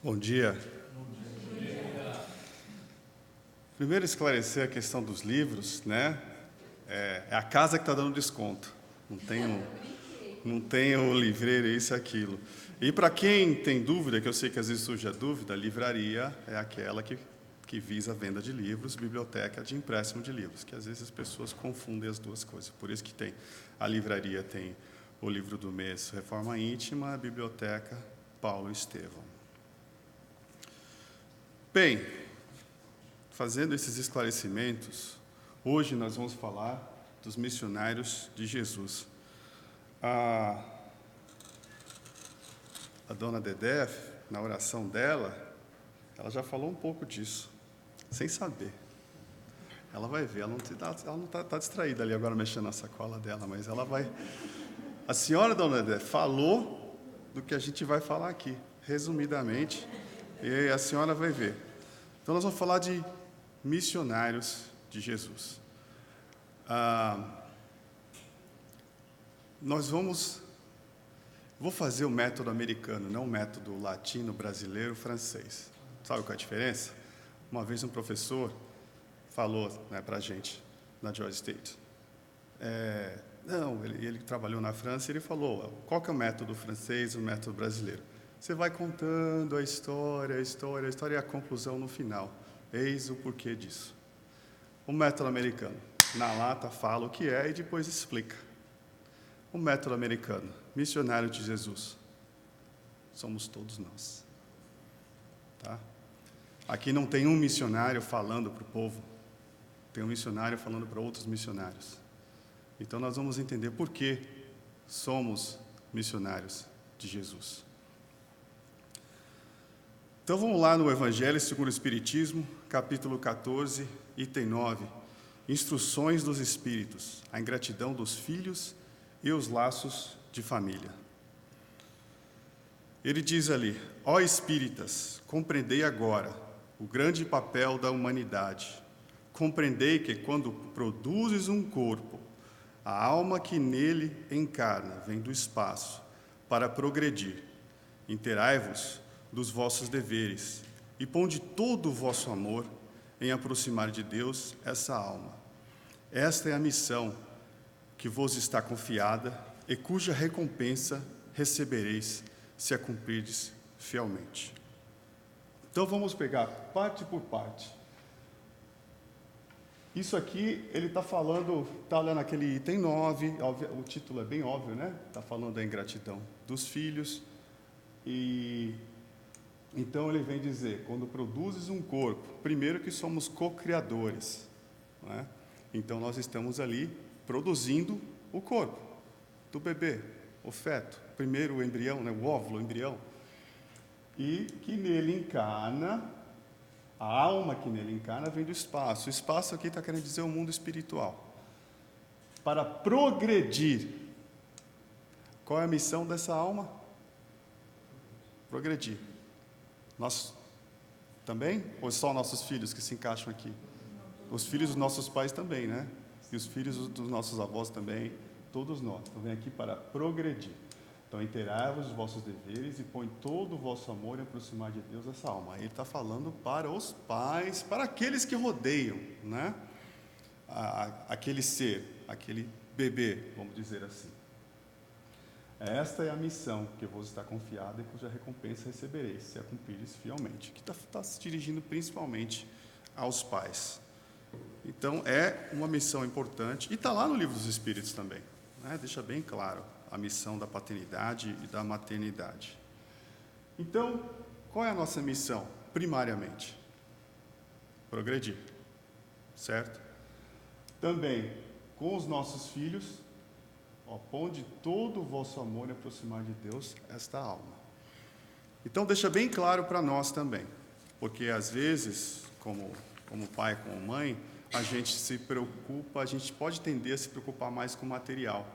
Bom dia. Primeiro esclarecer a questão dos livros, né? É a casa que está dando desconto. Não tem o livreiro, isso e aquilo. E para quem tem dúvida, que eu sei que às vezes surge a dúvida, a livraria é aquela que visa a venda de livros, biblioteca de empréstimo de livros, que às vezes as pessoas confundem as duas coisas. Por isso que tem a livraria, tem o livro do mês, Reforma Íntima, a biblioteca Paulo e Estevão. Bem, fazendo esses esclarecimentos, hoje nós vamos falar dos missionários de Jesus. A dona Dedé, na oração dela, ela já falou um pouco disso, sem saber. Ela vai ver, ela não está distraída ali agora mexendo na sacola dela, mas ela vai... A senhora, dona Dedé, falou do que a gente vai falar aqui, resumidamente, e a senhora vai ver. Então, nós vamos falar de missionários de Jesus. Vou fazer o método americano, não o método latino, brasileiro, francês. Sabe qual é a diferença? Uma vez um professor falou para a gente, na Georgia State. Ele trabalhou na França e ele falou, qual que é o método francês e o método brasileiro? Você vai contando a história e a conclusão no final. Eis o porquê disso. O método americano, na lata fala o que é e depois explica. O método americano, missionário de Jesus, somos todos nós. Tá? Aqui não tem um missionário falando para o povo, tem um missionário falando para outros missionários. Então nós vamos entender por que somos missionários de Jesus. Então vamos lá no Evangelho segundo o Espiritismo, capítulo 14, item 9. Instruções dos Espíritos, a ingratidão dos filhos e os laços de família. Ele diz ali, ó espíritas, compreendei agora o grande papel da humanidade. Compreendei que quando produzes um corpo, a alma que nele encarna vem do espaço para progredir. Interai-vos dos vossos deveres e ponde todo o vosso amor em aproximar de Deus essa alma. Esta é a missão que vos está confiada e cuja recompensa recebereis se a cumprirdes fielmente. Então vamos pegar parte por parte. Isso aqui, ele está falando, está olhando aquele item 9, o título é bem óbvio, né? Está falando da ingratidão dos filhos. E então ele vem dizer, quando produzes um corpo, primeiro que somos co-criadores, não é? Então nós estamos ali produzindo o corpo do bebê, o feto, primeiro o embrião, né? O óvulo, o embrião, e que nele encarna, a alma que nele encarna vem do espaço. O espaço aqui está querendo dizer o mundo espiritual. Para progredir, qual é a missão dessa alma? Progredir. Nós também? Ou só nossos filhos que se encaixam aqui? Os filhos dos nossos pais também, né? E os filhos dos nossos avós também, todos nós. Então, vem aqui para progredir. Então, inteirai-vos os vossos deveres e põe todo o vosso amor em aproximar de Deus essa alma. Aí ele está falando para os pais, para aqueles que rodeiam, né? Aquele ser, aquele bebê, vamos dizer assim. Esta é a missão que vos está confiada e cuja recompensa recebereis, se a cumprires fielmente. Que está se dirigindo principalmente aos pais. Então, é uma missão importante. E está lá no Livro dos Espíritos também, né? Deixa bem claro a missão da paternidade e da maternidade. Então, qual é a nossa missão, primariamente? Progredir, certo? Também, com os nossos filhos, ponde todo o vosso amor em aproximar de Deus esta alma. Então, deixa bem claro para nós também, porque às vezes, como pai, como mãe, a gente se preocupa, a gente pode tender a se preocupar mais com o material,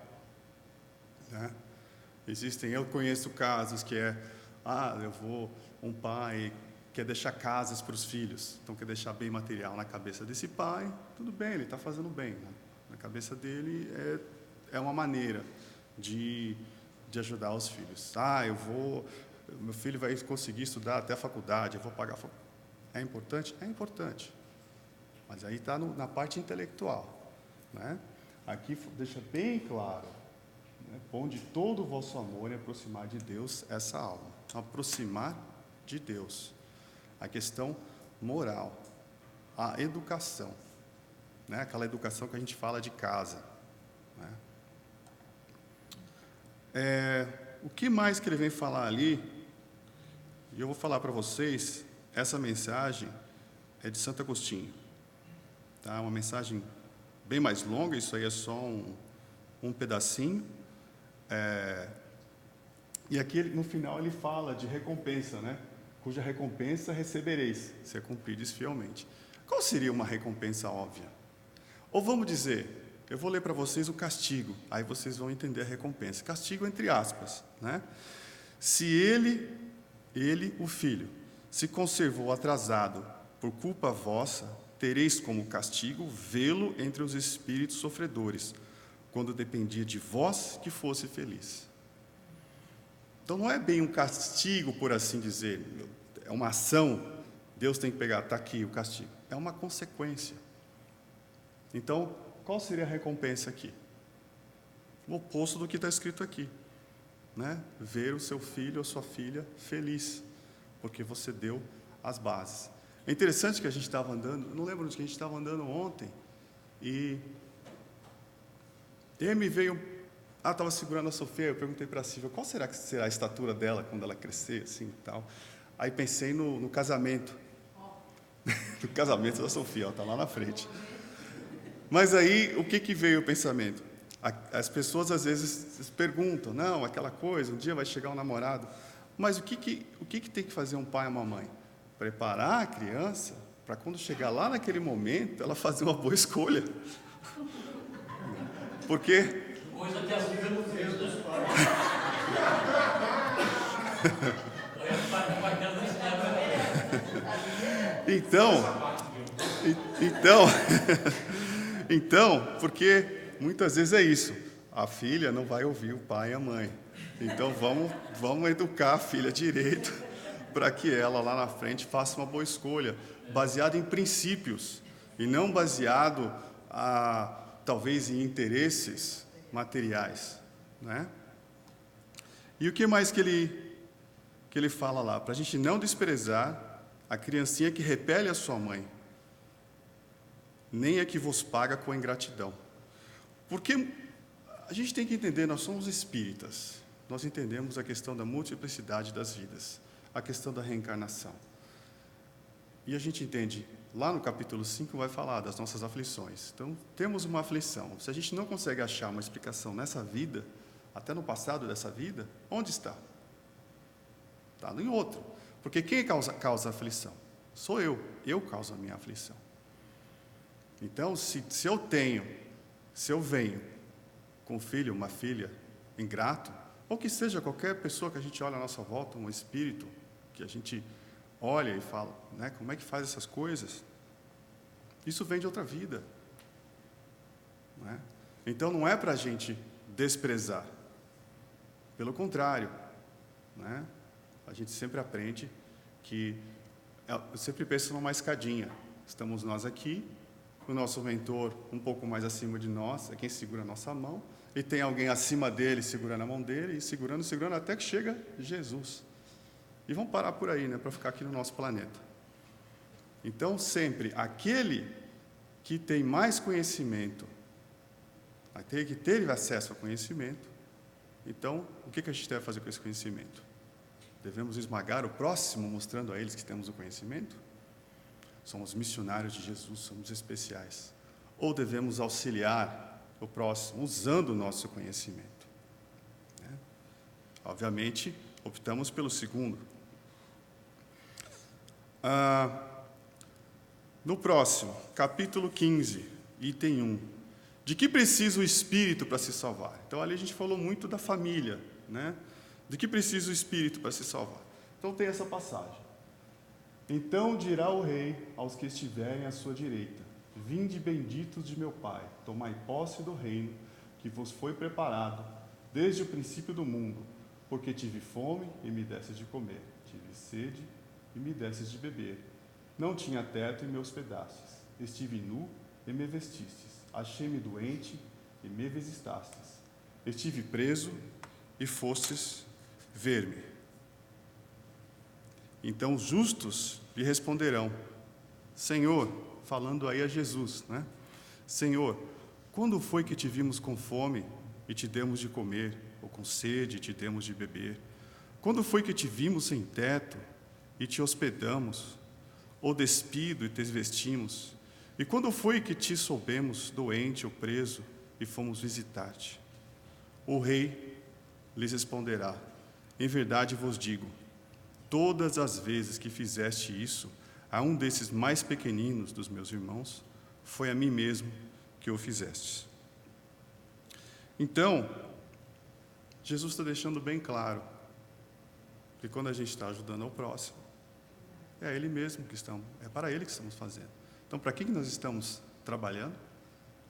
né? Eu conheço casos que um pai quer deixar casas para os filhos, então quer deixar bem material na cabeça desse pai, tudo bem, ele está fazendo bem, né? Na cabeça dele é uma maneira de ajudar os filhos. meu filho vai conseguir estudar até a faculdade, eu vou pagar a faculdade. É importante? É importante. Mas aí está na parte intelectual, né? Aqui deixa bem claro, né? Ponde todo o vosso amor em aproximar de Deus essa alma. Aproximar de Deus. A questão moral, a educação, né? Aquela educação que a gente fala de casa, né? O que mais que ele vem falar ali? E eu vou falar para vocês, essa mensagem é de Santo Agostinho. Tá? Uma mensagem bem mais longa, isso aí é só um pedacinho. E aqui, no final, ele fala de recompensa, né? Cuja recompensa recebereis, se a cumprides fielmente. Qual seria uma recompensa óbvia? Ou vamos dizer, eu vou ler para vocês o castigo, aí vocês vão entender a recompensa. Castigo entre aspas, né? Se ele, o filho, se conservou atrasado por culpa vossa, tereis como castigo vê-lo entre os espíritos sofredores, quando dependia de vós que fosse feliz. Então não é bem um castigo, por assim dizer, é uma ação, Deus tem que pegar, está aqui o castigo. É uma consequência. Então, qual seria a recompensa aqui? O oposto do que está escrito aqui, né? Ver o seu filho ou sua filha feliz, porque você deu as bases. É interessante que a gente estava andando, não lembro de que a gente estava andando ontem, e ele me veio, estava segurando a Sofia, eu perguntei para a Silvia, qual será que será a estatura dela quando ela crescer, assim, e tal. Aí pensei no casamento, no casamento da Sofia, está lá na frente. Mas aí, o que veio o pensamento? As pessoas às vezes se perguntam, não, aquela coisa, um dia vai chegar um namorado, mas o que tem que fazer um pai e uma mãe? Preparar a criança para quando chegar lá naquele momento, ela fazer uma boa escolha. Porque... Coisa que a Silvia não fez dos pais. Então, porque muitas vezes é isso, a filha não vai ouvir o pai e a mãe. Então, vamos educar a filha direito, para que ela lá na frente faça uma boa escolha, baseada em princípios, e não baseado, talvez, em interesses materiais, né? E o que mais que ele fala lá? Para a gente não desprezar a criancinha que repele a sua mãe, nem a que vos paga com a ingratidão. Porque a gente tem que entender, nós somos espíritas, nós entendemos a questão da multiplicidade das vidas, a questão da reencarnação. E a gente entende, lá no capítulo 5 vai falar das nossas aflições. Então, temos uma aflição. Se a gente não consegue achar uma explicação nessa vida, até no passado dessa vida, onde está? Está em outro. Porque quem causa aflição? Sou eu causo a minha aflição. Então, se eu venho com um filho, uma filha ingrato, ou que seja qualquer pessoa que a gente olha à nossa volta, um espírito, que a gente olha e fala, né, como é que faz essas coisas? Isso vem de outra vida. Né? Então, não é para a gente desprezar. Pelo contrário, né? A gente sempre aprende que, eu sempre penso numa escadinha. Estamos nós aqui, o nosso mentor um pouco mais acima de nós, é quem segura a nossa mão, e tem alguém acima dele segurando a mão dele, e segurando, até que chega Jesus. E vamos parar por aí, né, para ficar aqui no nosso planeta. Então, sempre, aquele que tem mais conhecimento, aquele que teve acesso ao conhecimento, então, o que a gente deve fazer com esse conhecimento? Devemos esmagar o próximo, mostrando a eles que temos o conhecimento? Somos missionários de Jesus, somos especiais. Ou devemos auxiliar o próximo, usando o nosso conhecimento? Né? Obviamente, optamos pelo segundo. No próximo, capítulo 15, item 1. De que precisa o espírito para se salvar? Então, ali a gente falou muito da família, né? De que precisa o espírito para se salvar? Então, tem essa passagem. Então dirá o rei aos que estiverem à sua direita: vinde benditos de meu Pai, tomai posse do reino que vos foi preparado desde o princípio do mundo, Porque tive fome e me desses de comer, tive sede e me desses de beber. Não tinha teto e me hospedastes, estive nu e me vestistes, achei-me doente e me visitastes, estive preso e fostes ver-me. Então os justos lhe responderão: Senhor, falando aí a Jesus, né? Senhor, quando foi que te vimos com fome e te demos de comer, ou com sede e te demos de beber? Quando foi que te vimos sem teto e te hospedamos, ou despido e te vestimos? E quando foi que te soubemos doente ou preso e fomos visitar-te? O rei lhes responderá: em verdade vos digo, todas as vezes que fizeste isso a um desses mais pequeninos dos meus irmãos, foi a mim mesmo que o fizestes. Então, Jesus está deixando bem claro que quando a gente está ajudando ao próximo, é Ele mesmo que estamos, é para Ele que estamos fazendo. Então, para quem nós estamos trabalhando?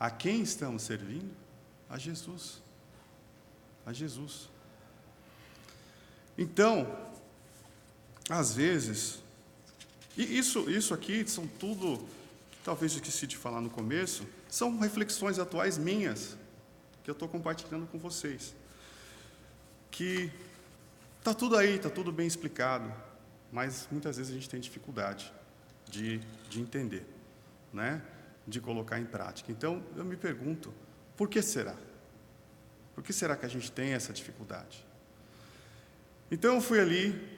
A quem estamos servindo? A Jesus. A Jesus. Então, às vezes, e isso aqui são tudo, talvez eu esqueci de falar no começo, são reflexões atuais minhas, que eu estou compartilhando com vocês. Que está tudo aí, está tudo bem explicado, mas muitas vezes a gente tem dificuldade de entender, né? De colocar em prática. Então, eu me pergunto, por que será? Por que será que a gente tem essa dificuldade? Então, eu fui ali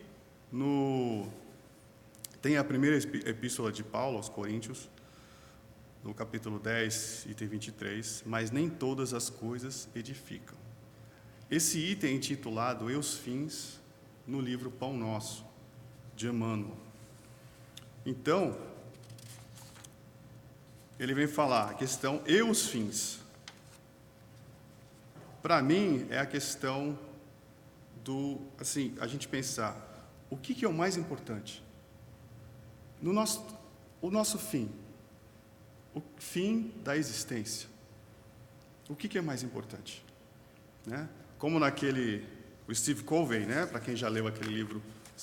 tem a primeira epístola de Paulo aos Coríntios, no capítulo 10, item 23, mas nem todas as coisas edificam. Esse item é intitulado E os Fins, no livro Pão Nosso, de Emmanuel. Então, ele vem falar a questão E os Fins. Para mim, é a questão a gente pensar, o que é o mais importante? O nosso fim, o fim da existência. O que é mais importante? Né? Como o Steve Covey, né? Para quem já leu aquele livro, Os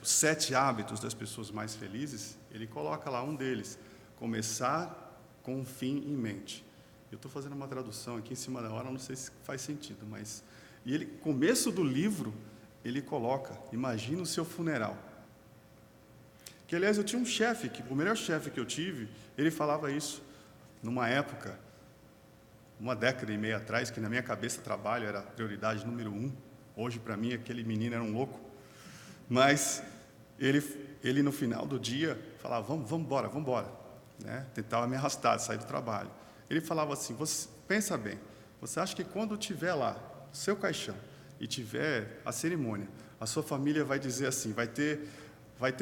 7 Hábitos das Pessoas Mais Felizes, ele coloca lá um deles, começar com um fim em mente. Eu estou fazendo uma tradução aqui em cima da hora, não sei se faz sentido, mas... E começo do livro, ele coloca, imagina o seu funeral. Que, aliás, eu tinha um chefe, o melhor chefe que eu tive, ele falava isso, numa época, uma década e meia atrás, que na minha cabeça trabalho era a prioridade número 1. Hoje, para mim, aquele menino era um louco. Mas ele no final do dia, falava, vamos embora. Né? Tentava me arrastar, sair do trabalho. Ele falava assim, pensa bem, você acha que quando tiver lá, seu caixão, e tiver a cerimônia, a sua família vai dizer assim, vai ter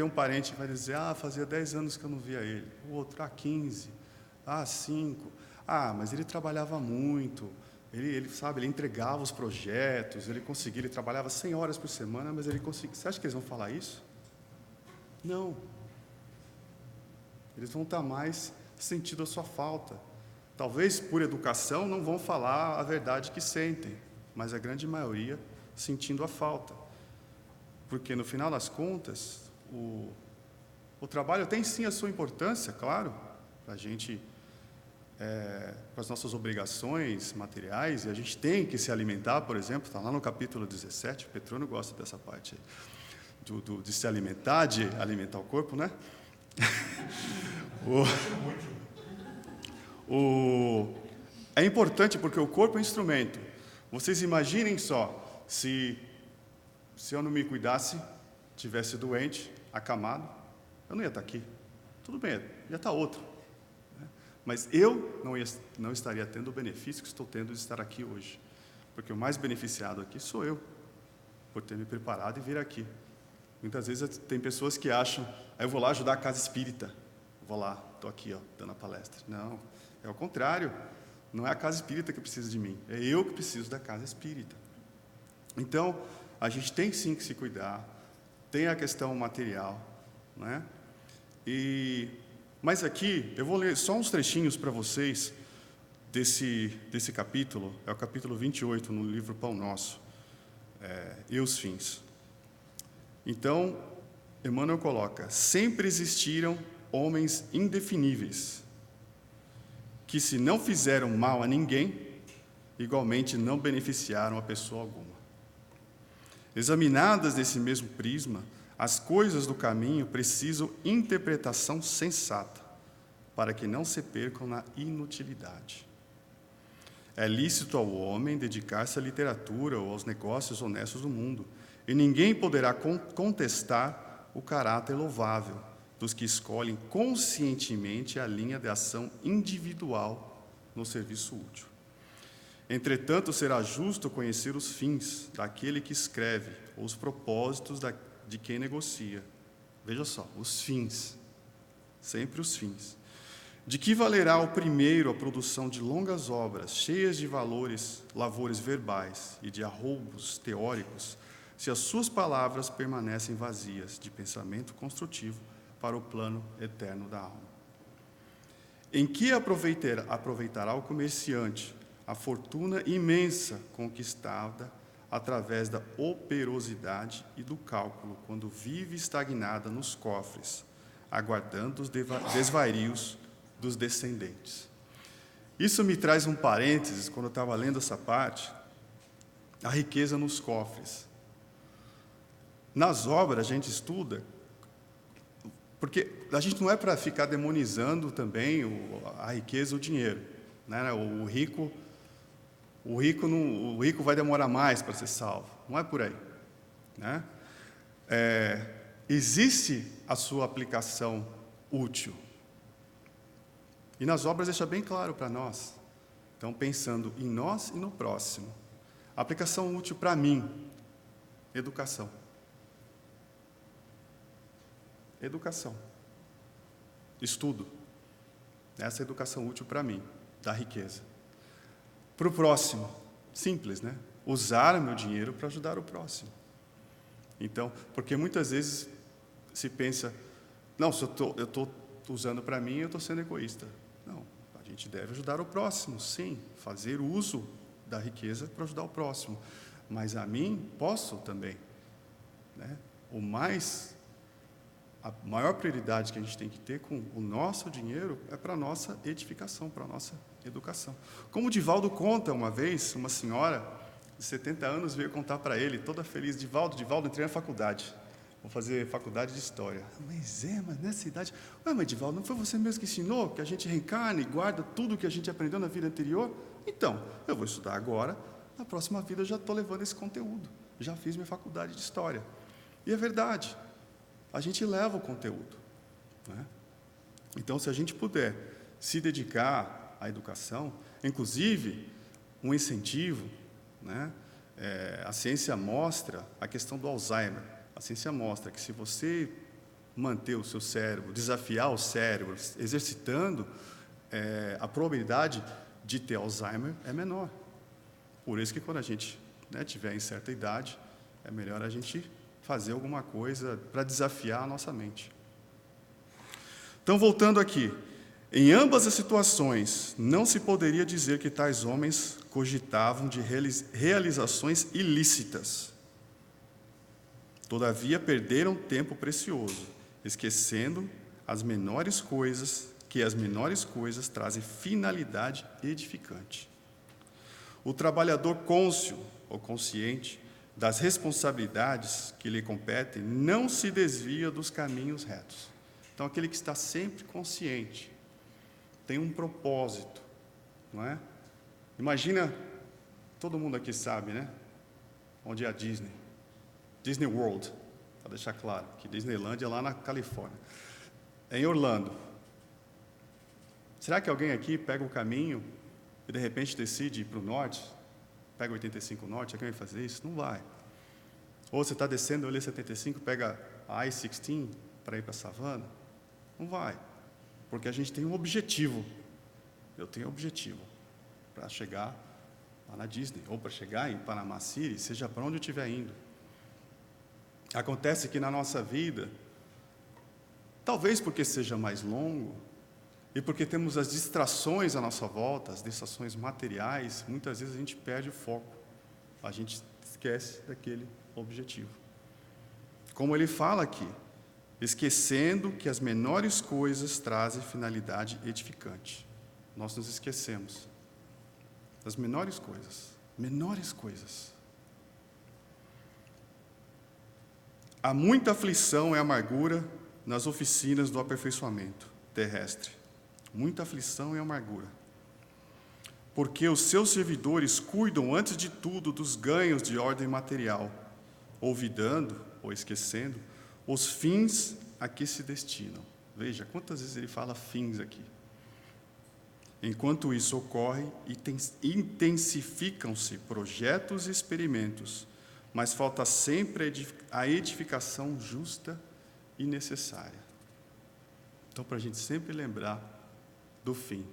um parente que vai dizer, fazia 10 anos que eu não via ele, o outro, 15, 5, mas ele trabalhava muito, ele entregava os projetos, ele trabalhava 100 horas por semana, mas ele conseguia. Você acha que eles vão falar isso? Não. Eles vão estar mais sentindo a sua falta. Talvez, por educação, não vão falar a verdade que sentem, mas a grande maioria sentindo a falta. Porque, no final das contas, o trabalho tem sim a sua importância, claro, para a gente, para as nossas obrigações materiais, e a gente tem que se alimentar, por exemplo, está lá no capítulo 17, o Petrônio gosta dessa parte aí, de se alimentar, de alimentar o corpo, né? É importante porque o corpo é um instrumento. Vocês imaginem só, se eu não me cuidasse, tivesse doente, acamado, eu não ia estar aqui. Tudo bem, ia estar outro. Né? Mas eu não estaria tendo o benefício que estou tendo de estar aqui hoje. Porque o mais beneficiado aqui sou eu, por ter me preparado e vir aqui. Muitas vezes tem pessoas que acham, eu vou lá ajudar a casa espírita. Vou lá, estou aqui, dando a palestra. Não, é o contrário. Não é a casa espírita que precisa de mim, é eu que preciso da casa espírita. Então, a gente tem sim que se cuidar, tem a questão material, né? Mas aqui, eu vou ler só uns trechinhos para vocês desse capítulo, é o capítulo 28 no livro Pão Nosso. e os fins. Então, Emmanuel coloca: sempre existiram homens indefiníveis, que se não fizeram mal a ninguém, igualmente não beneficiaram a pessoa alguma. Examinadas nesse mesmo prisma, as coisas do caminho precisam interpretação sensata, para que não se percam na inutilidade. É lícito ao homem dedicar-se à literatura ou aos negócios honestos do mundo, e ninguém poderá contestar o caráter louvável dos que escolhem conscientemente a linha de ação individual no serviço útil. Entretanto, será justo conhecer os fins daquele que escreve, ou os propósitos de quem negocia. Veja só, os fins, sempre os fins. De que valerá ao primeiro a produção de longas obras, cheias de lavores verbais e de arroubos teóricos, se as suas palavras permanecem vazias de pensamento construtivo para o plano eterno da alma? Em que aproveitará o comerciante a fortuna imensa conquistada através da operosidade e do cálculo, quando vive estagnada nos cofres, aguardando os desvarios dos descendentes? Isso me traz um parênteses, quando eu estava lendo essa parte, a riqueza nos cofres. Nas obras a gente estuda, porque a gente não é para ficar demonizando também a riqueza, o dinheiro, né? O rico vai demorar mais para ser salvo. Não é por aí, né? Existe a sua aplicação útil. E nas obras deixa bem claro para nós. Então, pensando em nós e no próximo. A aplicação útil para mim, educação. Educação. Estudo. Essa é a educação útil para mim, da riqueza. Para o próximo, simples, né? Usar o meu dinheiro para ajudar o próximo. Então, porque muitas vezes se pensa, não, se eu estou usando para mim, eu estou sendo egoísta. Não, a gente deve ajudar o próximo, sim, fazer uso da riqueza para ajudar o próximo. Mas a mim, posso também, né? A maior prioridade que a gente tem que ter com o nosso dinheiro é para a nossa edificação, para a nossa educação. Como o Divaldo conta uma vez, uma senhora de 70 anos veio contar para ele, toda feliz: Divaldo, entrei na faculdade, vou fazer faculdade de História. Mas nessa idade... Mas Divaldo, não foi você mesmo que ensinou que a gente reencarna e guarda tudo que a gente aprendeu na vida anterior? Então, eu vou estudar agora, na próxima vida eu já estou levando esse conteúdo, já fiz minha faculdade de História. E é verdade. A gente leva o conteúdo, né? Então, se a gente puder se dedicar à educação, inclusive um incentivo, né? A ciência mostra a questão do Alzheimer. A ciência mostra que se você manter o seu cérebro, desafiar o cérebro, exercitando, a probabilidade de ter Alzheimer é menor. Por isso que quando a gente, né, tiver em certa idade, é melhor a gente fazer alguma coisa para desafiar a nossa mente. Então, voltando aqui, em ambas as situações, não se poderia dizer que tais homens cogitavam de realizações ilícitas. Todavia, perderam tempo precioso, esquecendo as menores coisas, que as menores coisas trazem finalidade edificante. O trabalhador cônscio ou consciente das responsabilidades que lhe competem, não se desvia dos caminhos retos. Então, aquele que está sempre consciente, tem um propósito, não é? Imagina, todo mundo aqui sabe, né? Onde é a Disney? Disney World, para deixar claro, que Disneyland é lá na Califórnia. É em Orlando. Será que alguém aqui pega o caminho e, de repente, decide ir para o norte? Pega o 85 Norte, alguém vai fazer isso? Não vai. Ou você está descendo o LE75, pega a I-16 para ir para a savana? Não vai. Porque a gente tem um objetivo. Eu tenho um objetivo para chegar lá na Disney, ou para chegar em Panama City, seja para onde eu estiver indo. Acontece que na nossa vida, talvez porque seja mais longo, e porque temos as distrações à nossa volta, as distrações materiais, muitas vezes a gente perde o foco. A gente esquece daquele objetivo. Como ele fala aqui, esquecendo que as menores coisas trazem finalidade edificante. Nós nos esquecemos das menores coisas. Menores coisas. Há muita aflição e amargura nas oficinas do aperfeiçoamento terrestre. Muita aflição e amargura. Porque os seus servidores cuidam, antes de tudo, dos ganhos de ordem material, olvidando ou esquecendo os fins a que se destinam. Veja, quantas vezes ele fala fins aqui. Enquanto isso ocorre, intensificam-se projetos e experimentos, mas falta sempre a edificação justa e necessária. Então, para a gente sempre lembrar do fim.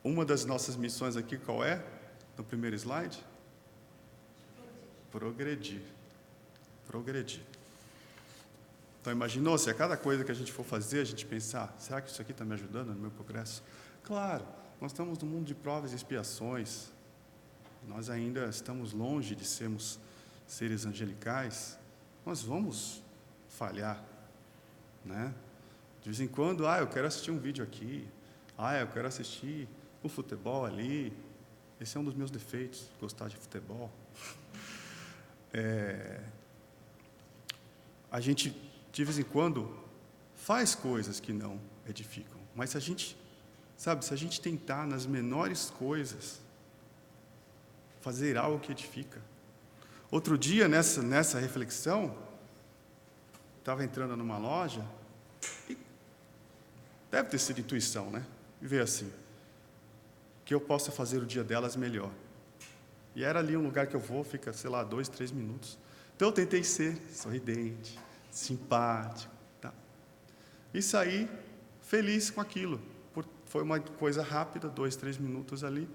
Uma das nossas missões aqui, qual é? No primeiro slide? Progredir. Progredir. Então, imaginou se a cada coisa que a gente for fazer, a gente pensar, será que isso aqui está me ajudando no meu progresso? Claro, nós estamos num mundo de provas e expiações. Nós ainda estamos longe de sermos seres angelicais. Nós vamos falhar, né? De vez em quando, eu quero assistir um vídeo aqui. Eu quero assistir um futebol ali. Esse é um dos meus defeitos, gostar de futebol. A gente, de vez em quando, faz coisas que não edificam. Mas se a gente tentar nas menores coisas, fazer algo que edifica. Outro dia, nessa reflexão, estava entrando numa loja, e deve ter sido intuição, né? E veio assim, que eu possa fazer o dia delas melhor. E era ali um lugar que eu vou, fica, 2, 3 minutos. Então eu tentei ser sorridente, simpático, tá? E saí feliz com aquilo. Foi uma coisa rápida, 2, 3 minutos ali,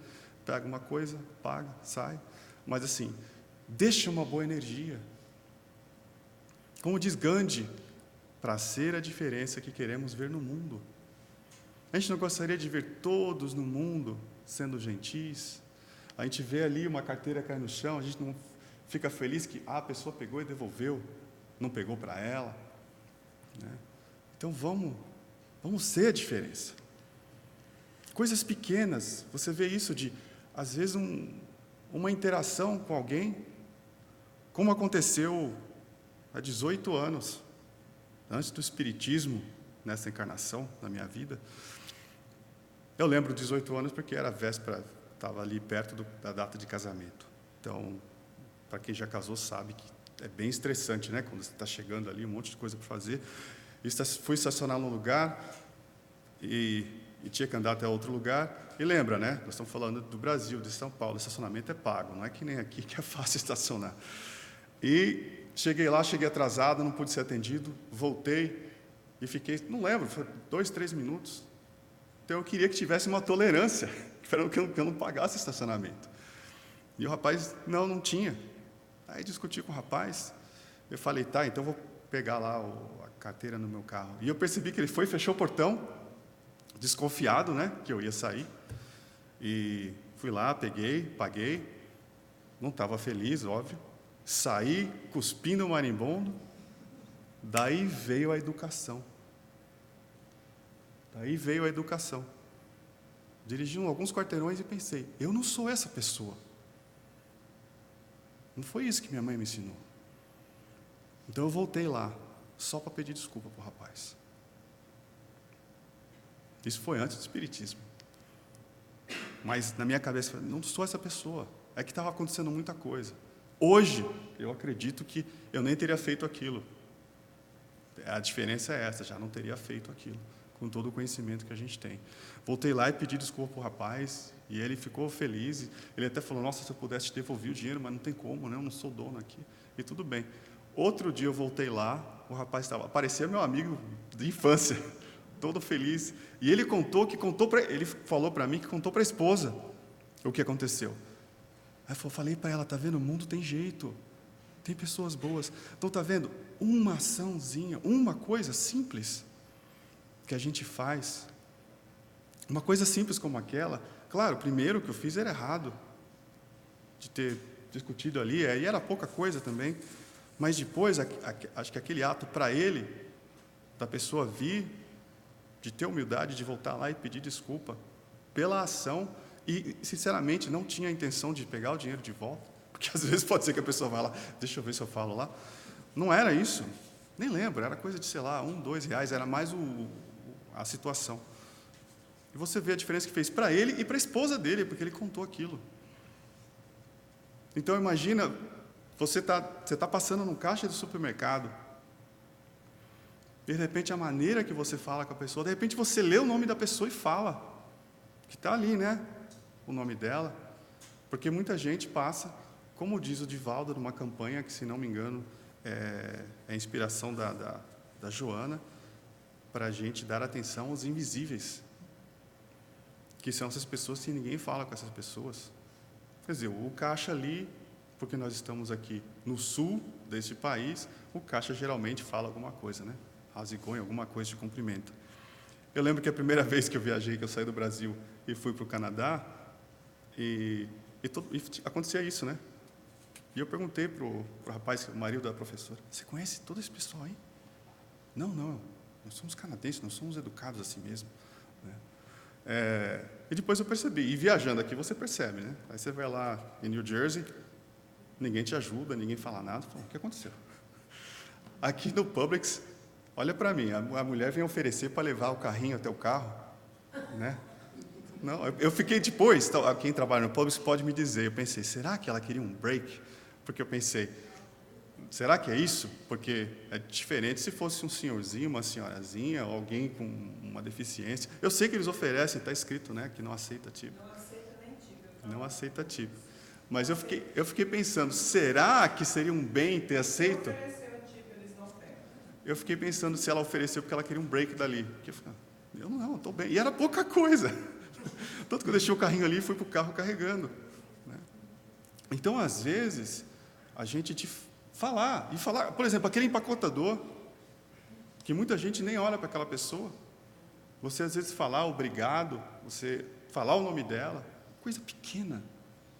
pega uma coisa, paga, sai. Mas assim, deixa uma boa energia. Como diz Gandhi, para ser a diferença que queremos ver no mundo. A gente não gostaria de ver todos no mundo sendo gentis. A gente vê ali uma carteira cair no chão, a gente não fica feliz que a pessoa pegou e devolveu, não pegou para ela, né? Então vamos ser a diferença. Coisas pequenas, você vê isso de, às vezes, uma interação com alguém, como aconteceu há 18 anos, antes do Espiritismo, nessa encarnação, na minha vida. Eu lembro 18 anos porque era véspera, estava ali perto da data de casamento. Então, para quem já casou sabe que é bem estressante, né? Quando você está chegando ali, um monte de coisa para fazer. Fui estacionar num lugar e tinha que andar até outro lugar. E lembra, né? Nós estamos falando do Brasil, de São Paulo, o estacionamento é pago, não é que nem aqui que é fácil estacionar. E cheguei lá, cheguei atrasado, não pude ser atendido, voltei e fiquei, não lembro, foi 2, 3 minutos. Então eu queria que tivesse uma tolerância, para que eu não pagasse estacionamento. E o rapaz, não tinha. Aí discuti com o rapaz, eu falei, tá, então eu vou pegar lá a carteira no meu carro. E eu percebi que ele foi, fechou o portão, desconfiado, né, que eu ia sair. E fui lá, peguei, paguei, não estava feliz, óbvio. Saí cuspindo o marimbondo, daí veio a educação. Dirigi alguns quarteirões e pensei, eu não sou essa pessoa. Não foi isso que minha mãe me ensinou. Então eu voltei lá, só para pedir desculpa para o rapaz. Isso foi antes do Espiritismo. Mas na minha cabeça, não sou essa pessoa. É que estava acontecendo muita coisa. Hoje, eu acredito que eu nem teria feito aquilo. A diferença é essa, já não teria feito aquilo, com todo o conhecimento que a gente tem. Voltei lá e pedi desculpa para o rapaz, e ele ficou feliz. Ele até falou, nossa, se eu pudesse te devolver o dinheiro, mas não tem como, né? Eu não sou dono aqui. E tudo bem. Outro dia eu voltei lá, o rapaz parecia meu amigo de infância, todo feliz. E ele ele falou para mim que contou para a esposa o que aconteceu. Aí eu falei para ela, tá vendo, o mundo tem jeito, tem pessoas boas. Então, tá vendo, uma açãozinha, uma coisa simples que a gente faz, uma coisa simples como aquela, claro, o primeiro que eu fiz era errado, de ter discutido ali, e era pouca coisa também, mas depois, acho que aquele ato para ele, da pessoa vir, de ter humildade, de voltar lá e pedir desculpa pela ação, e, sinceramente, não tinha a intenção de pegar o dinheiro de volta, porque às vezes pode ser que a pessoa vá lá, deixa eu ver se eu falo lá. Não era isso, nem lembro, era coisa de, sei lá, R$1, R$2, era mais a situação. E você vê a diferença que fez para ele e para a esposa dele, porque ele contou aquilo. Então, imagina, você tá passando num caixa do supermercado, de repente, a maneira que você fala com a pessoa, de repente você lê o nome da pessoa e fala, que está ali, né, o nome dela, porque muita gente passa, como diz o Divaldo, numa campanha que, se não me engano, é a inspiração da Joana, para a gente dar atenção aos invisíveis, que são essas pessoas que ninguém fala com essas pessoas. Quer dizer, o caixa ali, porque nós estamos aqui no sul deste país, o caixa geralmente fala alguma coisa, né? Rasicou em alguma coisa de cumprimento. Eu lembro que a primeira vez que eu viajei, que eu saí do Brasil e fui para o Canadá, e acontecia isso, né? E eu perguntei para o rapaz, o marido da professora, você conhece todo esse pessoal aí? Não, nós somos canadenses, nós somos educados assim mesmo. Né? E depois eu percebi, e viajando aqui você percebe, né? Aí você vai lá em New Jersey, ninguém te ajuda, ninguém fala nada, fala, o que aconteceu? Aqui no Publix, olha para mim, a mulher vem oferecer para levar o carrinho até o carro, né? Não, eu fiquei depois, quem trabalha no Publix pode me dizer, eu pensei, será que ela queria um break? Porque eu pensei, será que é isso? Porque é diferente se fosse um senhorzinho, uma senhorazinha, ou alguém com uma deficiência. Eu sei que eles oferecem, está escrito, né, que não aceita tipo. Não aceita nem tipo. Não aceita tipo. Mas eu fiquei pensando, será que seria um bem ter aceito? Eu fiquei pensando se ela ofereceu porque ela queria um break dali. Eu não, estou bem. E era pouca coisa. Tanto que eu deixei o carrinho ali e fui para o carro carregando. Né? Então, às vezes, a gente falar, por exemplo, aquele empacotador, que muita gente nem olha para aquela pessoa, você às vezes falar obrigado, você falar o nome dela, coisa pequena,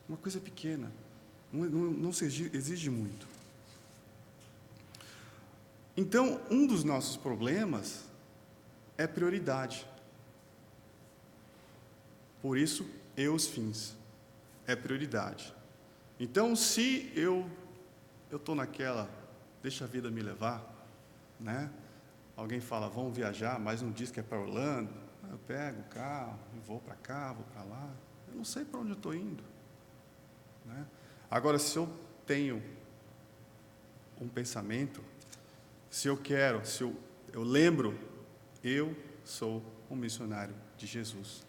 uma coisa pequena, não se exige muito. Então, um dos nossos problemas é prioridade. Por isso, os fins, é prioridade. Então, se eu estou naquela, deixa a vida me levar, né? Alguém fala, vamos viajar, mas não diz que é para Orlando, eu pego o carro, vou para cá, vou para lá, eu não sei para onde eu estou indo. Né? Agora, se eu tenho um pensamento, se eu lembro, eu sou um missionário de Jesus,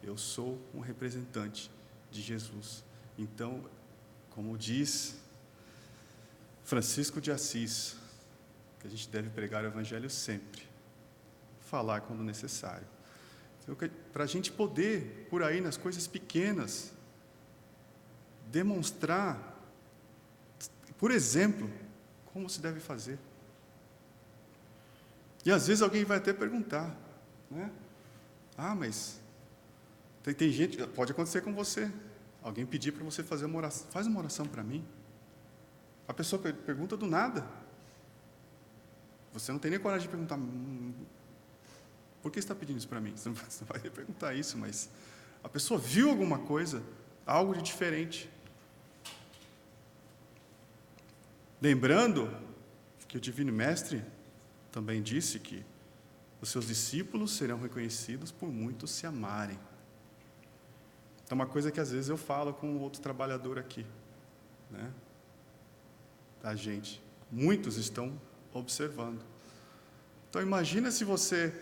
eu sou um representante de Jesus. Então, como diz Francisco de Assis, que a gente deve pregar o Evangelho sempre, falar quando necessário. Então, para a gente poder, por aí, nas coisas pequenas, demonstrar, por exemplo, como se deve fazer. E às vezes alguém vai até perguntar, né? Mas tem gente, pode acontecer com você, alguém pedir para você fazer uma oração, faz uma oração para mim. A pessoa pergunta do nada. Você não tem nem coragem de perguntar, por que você está pedindo isso para mim? Você não vai perguntar isso, mas a pessoa viu alguma coisa, algo de diferente. Lembrando que o Divino Mestre também disse que os seus discípulos serão reconhecidos por muitos se amarem. É uma coisa que às vezes eu falo com um outro trabalhador aqui, né? Da gente. Muitos estão observando. Então imagina se você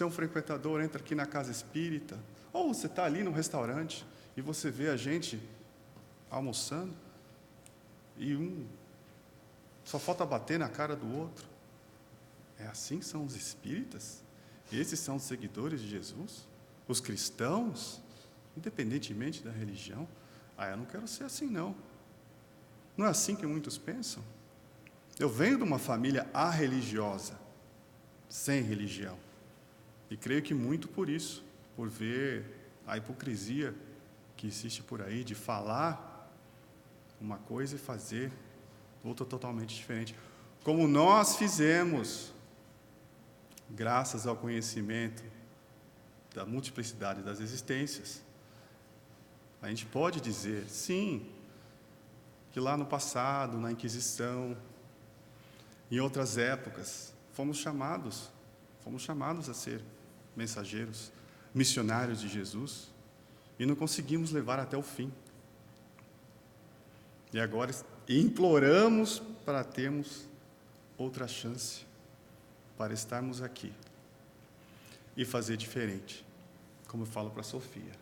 é um frequentador, entra aqui na casa espírita, ou você está ali no restaurante e você vê a gente almoçando e só falta bater na cara do outro. É assim que são os espíritas? Esses são os seguidores de Jesus? Os cristãos? Independentemente da religião? Eu não quero ser assim, não. Não é assim que muitos pensam? Eu venho de uma família arreligiosa, sem religião. E creio que muito por isso, por ver a hipocrisia que existe por aí, de falar uma coisa e fazer outra totalmente diferente. Como nós fizemos, graças ao conhecimento da multiplicidade das existências, a gente pode dizer, sim, que lá no passado, na Inquisição, em outras épocas, fomos chamados a ser mensageiros, missionários de Jesus, e não conseguimos levar até o fim. E agora imploramos para termos outra chance, para estarmos aqui e fazer diferente. Como eu falo para a Sofia,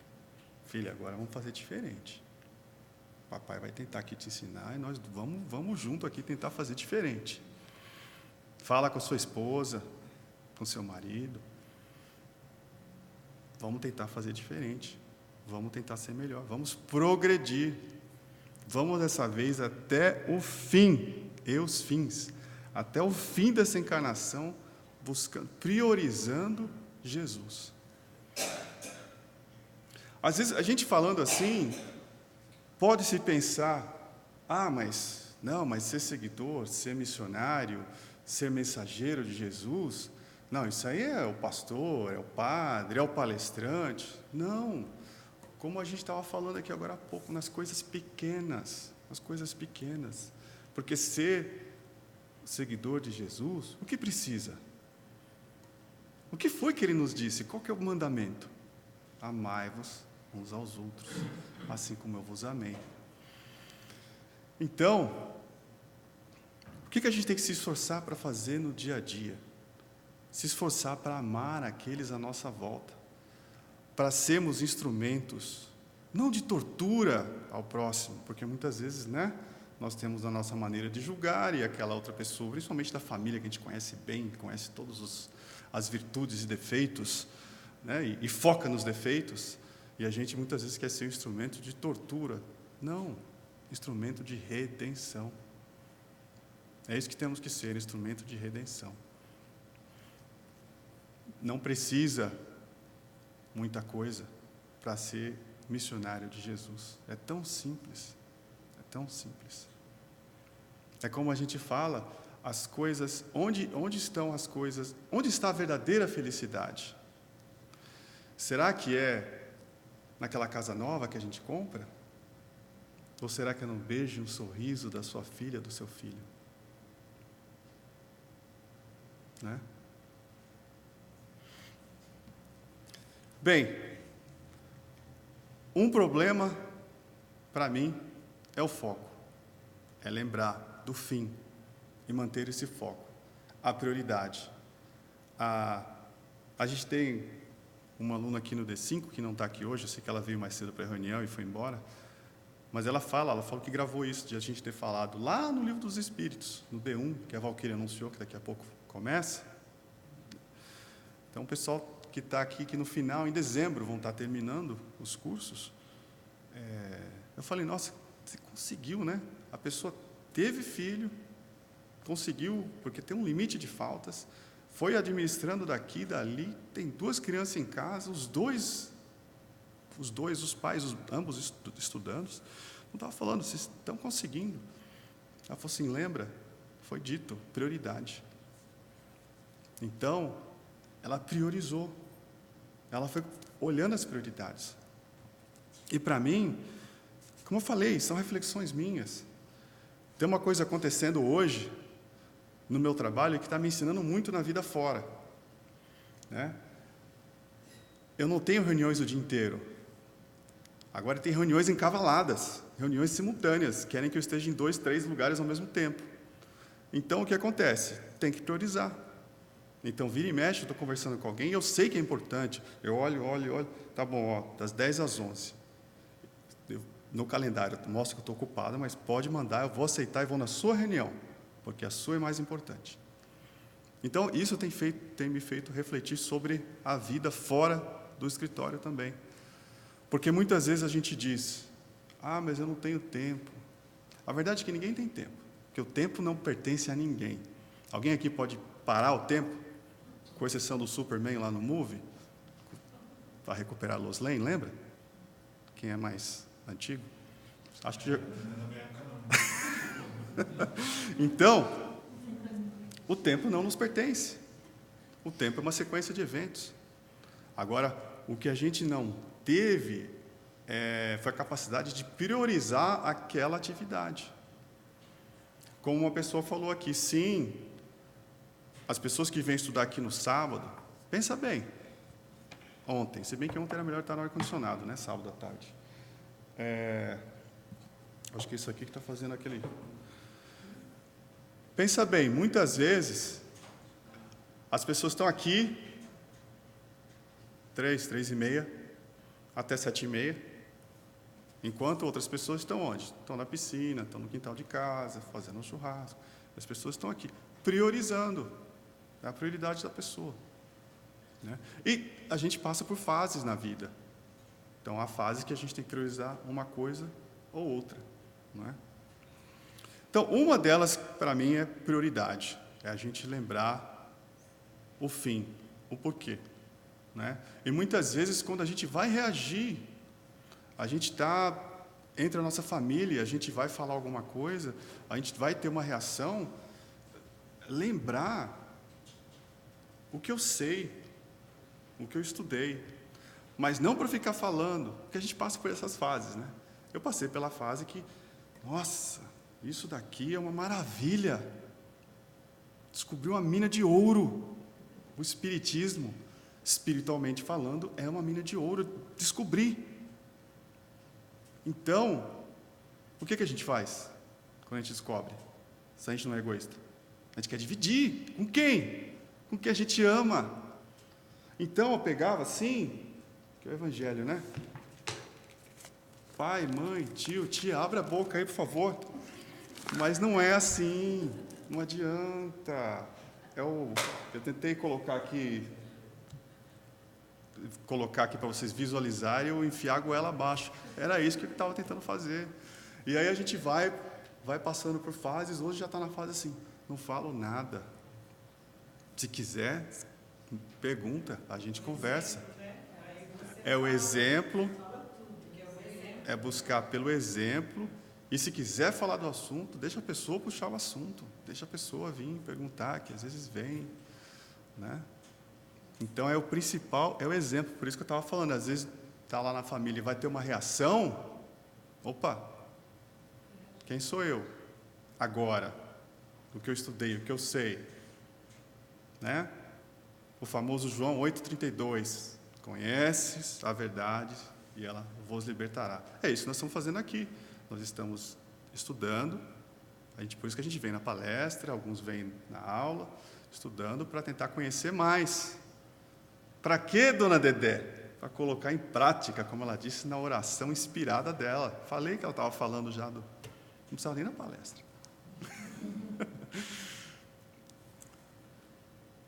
filha, agora vamos fazer diferente. Papai vai tentar aqui te ensinar e nós vamos junto aqui tentar fazer diferente. Fala com a sua esposa, com seu marido. Vamos tentar fazer diferente. Vamos tentar ser melhor. Vamos progredir. Vamos dessa vez até o fim, e os fins, até o fim dessa encarnação, buscando, priorizando Jesus. Às vezes, a gente falando assim, pode-se pensar, mas ser seguidor, ser missionário, ser mensageiro de Jesus, não, isso aí é o pastor, é o padre, é o palestrante. Não, como a gente estava falando aqui agora há pouco, nas coisas pequenas, porque ser seguidor de Jesus, o que precisa? O que foi que ele nos disse? Qual que é o mandamento? Amai-vos uns aos outros, assim como eu vos amei. Então, o que a gente tem que se esforçar para fazer no dia a dia? Se esforçar para amar aqueles à nossa volta, para sermos instrumentos, não de tortura ao próximo, porque muitas vezes, nós temos a nossa maneira de julgar e aquela outra pessoa, principalmente da família que a gente conhece bem, conhece todas as virtudes e defeitos, e foca nos defeitos, e a gente muitas vezes quer ser um instrumento de tortura. Não, instrumento de redenção. É isso que temos que ser, instrumento de redenção. Não precisa muita coisa para ser missionário de Jesus. É tão simples, É como a gente fala, as coisas, onde estão as coisas, onde está a verdadeira felicidade? Será que é naquela casa nova que a gente compra? Ou será que é no beijo e no sorriso da sua filha, do seu filho? Bem, um problema para mim é o foco, é lembrar do fim e manter esse foco, a prioridade. A gente tem uma aluna aqui no D5, que não está aqui hoje, eu sei que ela veio mais cedo para a reunião e foi embora, mas ela falou que gravou isso, de a gente ter falado lá no Livro dos Espíritos, no D1, que a Valquíria anunciou, que daqui a pouco começa. Então, o pessoal que está aqui, que no final, em dezembro, vão estar terminando os cursos, eu falei, nossa, você conseguiu, A pessoa teve filho, conseguiu, porque tem um limite de faltas, foi administrando daqui e dali, tem 2 crianças em casa, os pais, ambos estudando, não estava falando, vocês estão conseguindo. Ela falou assim, lembra? Foi dito, prioridade. Então, ela priorizou, ela foi olhando as prioridades. E para mim, como eu falei, são reflexões minhas. Tem uma coisa acontecendo hoje, no meu trabalho, que está me ensinando muito na vida fora. Eu não tenho reuniões o dia inteiro. Agora tem reuniões encavaladas, reuniões simultâneas, querem que eu esteja em 2, 3 lugares ao mesmo tempo. Então, o que acontece? Tem que priorizar. Então, vira e mexe, eu estou conversando com alguém, eu sei que é importante. Eu olho, tá bom, das 10 às 11. No calendário, eu mostro que eu estou ocupado, mas pode mandar, eu vou aceitar e vou na sua reunião, porque a sua é mais importante. Então, isso tem me feito refletir sobre a vida fora do escritório também. Porque muitas vezes a gente diz, mas eu não tenho tempo. A verdade é que ninguém tem tempo, porque o tempo não pertence a ninguém. Alguém aqui pode parar o tempo, com exceção do Superman lá no Movie, para recuperar Lois Lane, lembra? Quem é mais antigo? Acho que Então, o tempo não nos pertence. O tempo é uma sequência de eventos. Agora, o que a gente não teve foi a capacidade de priorizar aquela atividade. Como uma pessoa falou aqui, sim, as pessoas que vêm estudar aqui no sábado, pensa bem, ontem, se bem que ontem era melhor estar no ar-condicionado, né, sábado à tarde. Acho que é isso aqui que está fazendo aquele... Pensa bem, muitas vezes, as pessoas estão aqui, 3:30, até 7:30, enquanto outras pessoas estão onde? Estão na piscina, estão no quintal de casa, fazendo um churrasco. As pessoas estão aqui, priorizando, é a prioridade da pessoa, né? E a gente passa por fases na vida. Então, há fases que a gente tem que priorizar uma coisa ou outra, não é? Então, uma delas, para mim, é prioridade. É a gente lembrar o fim, o porquê, né? E muitas vezes, quando a gente vai reagir, a gente está entre a nossa família, a gente vai falar alguma coisa, a gente vai ter uma reação, lembrar o que eu sei, o que eu estudei, mas não para ficar falando, porque a gente passa por essas fases, né? Eu passei pela fase que, nossa, isso daqui é uma maravilha, descobri uma mina de ouro. O espiritismo, espiritualmente falando, é uma mina de ouro, descobri. Então, o que a gente faz quando a gente descobre? Se a gente não é egoísta, a gente quer dividir. Com quem? Com quem a gente ama. Então, eu pegava assim, que é o evangelho, né? Pai, mãe, tio, tia, abre a boca aí, por favor. Mas não é assim, não adianta. Eu tentei colocar aqui para vocês visualizarem, eu enfiar a goela abaixo. Era isso que eu estava tentando fazer. E aí a gente vai passando por fases, hoje já está na fase assim, não falo nada. Se quiser, pergunta, a gente conversa. É o exemplo, é buscar pelo exemplo, e se quiser falar do assunto, deixa a pessoa puxar o assunto, deixa a pessoa vir perguntar, que às vezes vem, né? Então, é o principal, é o exemplo, por isso que eu estava falando, às vezes está lá na família e vai ter uma reação, opa, quem sou eu? Agora, o que eu estudei, o que eu sei, né? O famoso João 8,32, conheces a verdade e ela vos libertará. É isso que nós estamos fazendo aqui. Nós estamos estudando, por isso que a gente vem na palestra, alguns vêm na aula, estudando para tentar conhecer mais. Para quê, dona Dedé? Para colocar em prática, como ela disse na oração inspirada dela. Falei que ela estava falando já não precisava nem na palestra.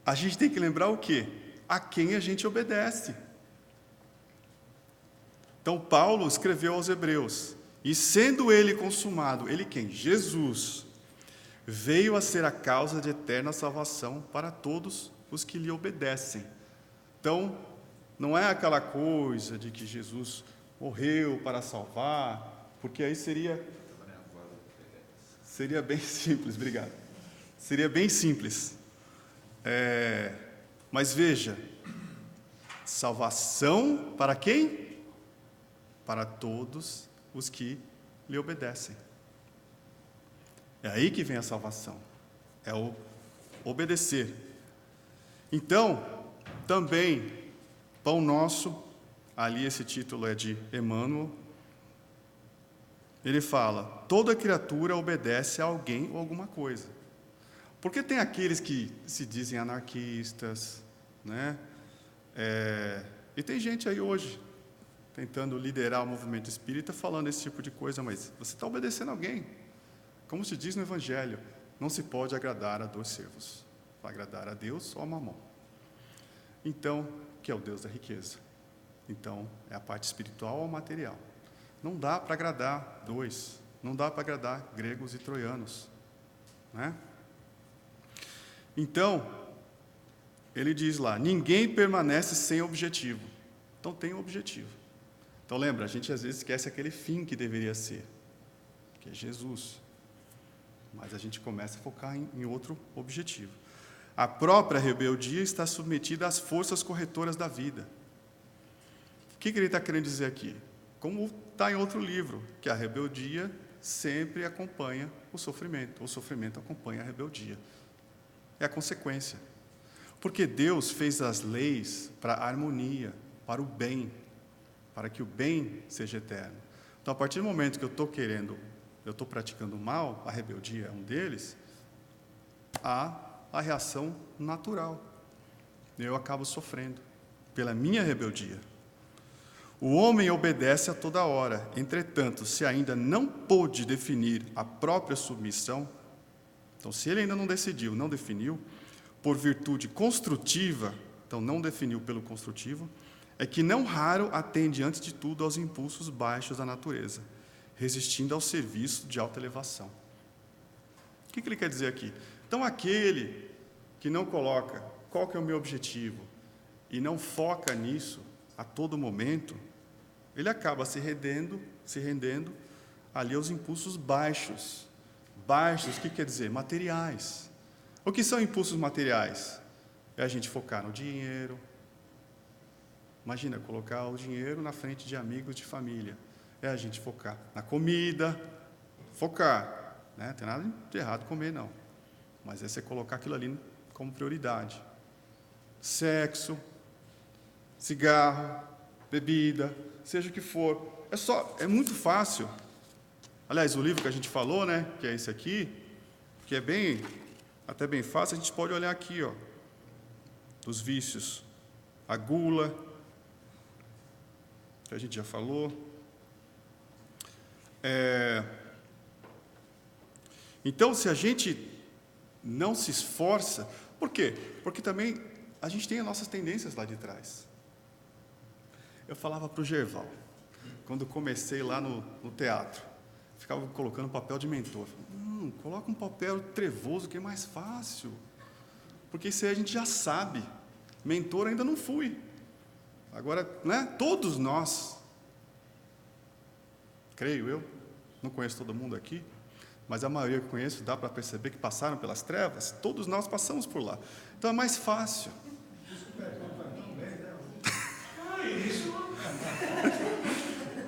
A gente tem que lembrar o quê? A quem a gente obedece. Então, Paulo escreveu aos Hebreus, e sendo ele consumado, ele quem? Jesus, veio a ser a causa de eterna salvação para todos os que lhe obedecem. Então, não é aquela coisa de que Jesus morreu para salvar, porque aí seria bem simples, obrigado. Seria bem simples. Mas veja, salvação para quem? Para todos os que lhe obedecem. É aí que vem a salvação, é o obedecer. Então, também, Pão Nosso, ali esse título é de Emmanuel, ele fala, toda criatura obedece a alguém ou alguma coisa. Porque tem aqueles que se dizem anarquistas, né? E tem gente aí hoje, tentando liderar o movimento espírita, falando esse tipo de coisa, mas você está obedecendo a alguém. Como se diz no Evangelho, não se pode agradar a dois servos, para agradar a Deus ou a Mamon. Então, que é o Deus da riqueza. Então, é a parte espiritual ou material. Não dá para agradar dois, não dá para agradar gregos e troianos, né? Então, ele diz lá, ninguém permanece sem objetivo. Então, tem um objetivo. Então, lembra, a gente às vezes esquece aquele fim que deveria ser, que é Jesus. mas a gente começa a focar em outro objetivo. A própria rebeldia está submetida às forças corretoras da vida. O que ele está querendo dizer aqui? Como está em outro livro, que a rebeldia sempre acompanha o sofrimento acompanha a rebeldia. É a consequência. Porque Deus fez as leis para a harmonia, para o bem, para que o bem seja eterno. Então, a partir do momento que eu estou praticando o mal, a rebeldia é um deles, há a reação natural. Eu acabo sofrendo pela minha rebeldia. O homem obedece a toda hora, entretanto, se ainda não pôde definir a própria submissão, então, se ele ainda não decidiu, não definiu, por virtude construtiva, então não definiu pelo construtivo, é que não raro atende antes de tudo aos impulsos baixos da natureza, resistindo ao serviço de alta elevação. O que ele quer dizer aqui? Então, aquele que não coloca qual que é o meu objetivo e não foca nisso a todo momento, ele acaba se rendendo ali aos impulsos baixos. Baixos, o que quer dizer? Materiais. O que são impulsos materiais? É a gente focar no dinheiro. Imagina, colocar o dinheiro na frente de amigos, de família. É a gente focar na comida. Focar. Né? Não tem nada de errado comer, não. Mas é você colocar aquilo ali como prioridade. Sexo, cigarro, bebida, seja o que for. É muito fácil. Aliás, o livro que a gente falou, né, que é esse aqui, que é até bem fácil, a gente pode olhar aqui, ó, dos vícios. A gula, que a gente já falou. Então, se a gente não se esforça, por quê? Porque também a gente tem as nossas tendências lá de trás. Eu falava para o Gerval, quando comecei lá no teatro, ficava colocando papel de mentor. Coloca um papel trevoso que é mais fácil, porque isso aí a gente já sabe. Mentor ainda não fui. Agora, né? Todos nós, creio eu, não conheço todo mundo aqui, mas a maioria que eu conheço, dá para perceber que passaram pelas trevas, todos nós passamos por lá. Então é mais fácil.